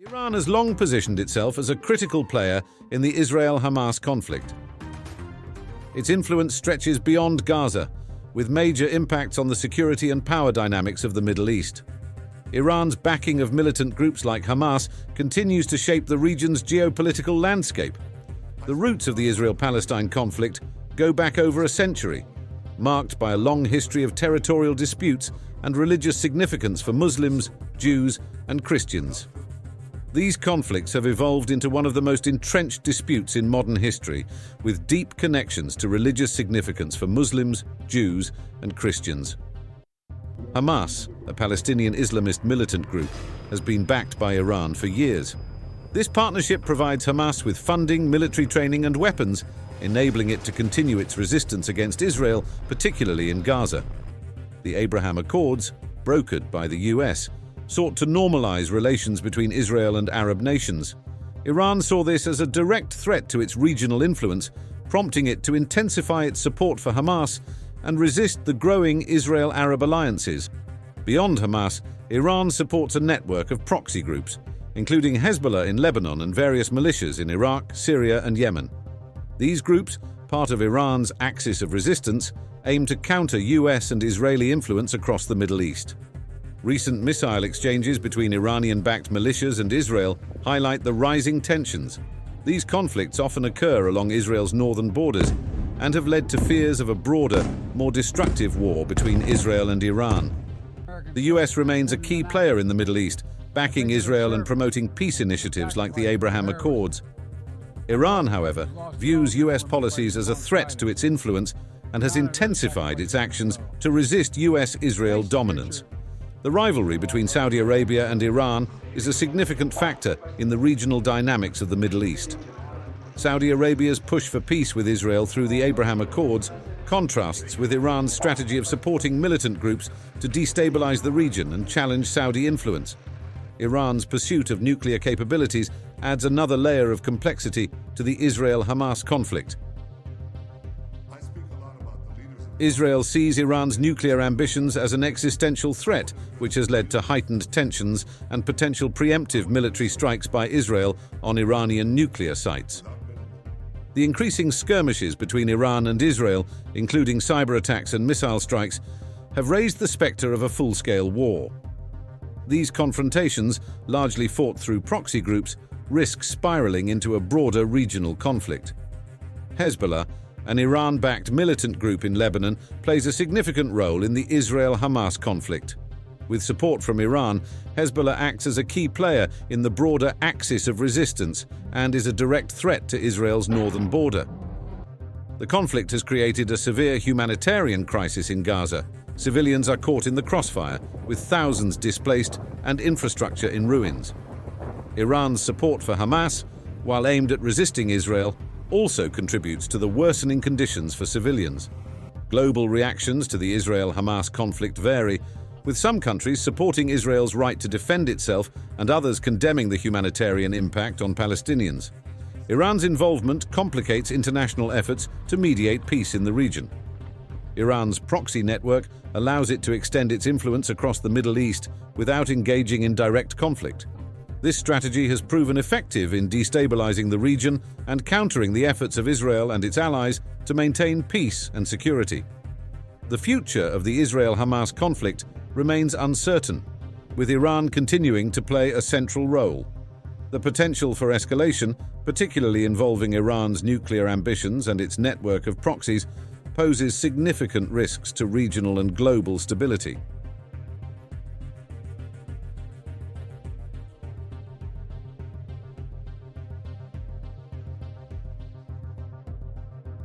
Iran has long positioned itself as a critical player in the Israel-Hamas conflict. Its influence stretches beyond Gaza, with major impacts on the security and power dynamics of the Middle East. Iran's backing of militant groups like Hamas continues to shape the region's geopolitical landscape. The roots of the Israel-Palestine conflict go back over a century, marked by a long history of territorial disputes and religious significance for Muslims, Jews, and Christians. These conflicts have evolved into one of the most entrenched disputes in modern history, with deep connections to religious significance for Muslims, Jews, and Christians. Hamas, a Palestinian Islamist militant group, has been backed by Iran for years. This partnership provides Hamas with funding, military training, and weapons, enabling it to continue its resistance against Israel, particularly in Gaza. The Abraham Accords, brokered by the US, sought to normalize relations between Israel and Arab nations. Iran saw this as a direct threat to its regional influence, prompting it to intensify its support for Hamas and resist the growing Israel-Arab alliances. Beyond Hamas, Iran supports a network of proxy groups, including Hezbollah in Lebanon and various militias in Iraq, Syria, and Yemen. These groups, part of Iran's axis of resistance, aim to counter US and Israeli influence across the Middle East. Recent missile exchanges between Iranian-backed militias and Israel highlight the rising tensions. These conflicts often occur along Israel's northern borders and have led to fears of a broader, more destructive war between Israel and Iran. The US remains a key player in the Middle East, backing Israel and promoting peace initiatives like the Abraham Accords. Iran, however, views US policies as a threat to its influence and has intensified its actions to resist US-Israel dominance. The rivalry between Saudi Arabia and Iran is a significant factor in the regional dynamics of the Middle East. Saudi Arabia's push for peace with Israel through the Abraham Accords contrasts with Iran's strategy of supporting militant groups to destabilize the region and challenge Saudi influence. Iran's pursuit of nuclear capabilities adds another layer of complexity to the Israel-Hamas conflict. Israel sees Iran's nuclear ambitions as an existential threat, which has led to heightened tensions and potential preemptive military strikes by Israel on Iranian nuclear sites. The increasing skirmishes between Iran and Israel, including cyber attacks and missile strikes, have raised the specter of a full-scale war. These confrontations, largely fought through proxy groups, risk spiraling into a broader regional conflict. Hezbollah, an Iran-backed militant group in Lebanon, plays a significant role in the Israel-Hamas conflict. With support from Iran, Hezbollah acts as a key player in the broader axis of resistance and is a direct threat to Israel's northern border. The conflict has created a severe humanitarian crisis in Gaza. Civilians are caught in the crossfire, with thousands displaced and infrastructure in ruins. Iran's support for Hamas, while aimed at resisting Israel, also contributes to the worsening conditions for civilians. Global reactions to the Israel-Hamas conflict vary, with some countries supporting Israel's right to defend itself and others condemning the humanitarian impact on Palestinians. Iran's involvement complicates international efforts to mediate peace in the region. Iran's proxy network allows it to extend its influence across the Middle East without engaging in direct conflict. This strategy has proven effective in destabilizing the region and countering the efforts of Israel and its allies to maintain peace and security. The future of the Israel-Hamas conflict remains uncertain, with Iran continuing to play a central role. The potential for escalation, particularly involving Iran's nuclear ambitions and its network of proxies, poses significant risks to regional and global stability.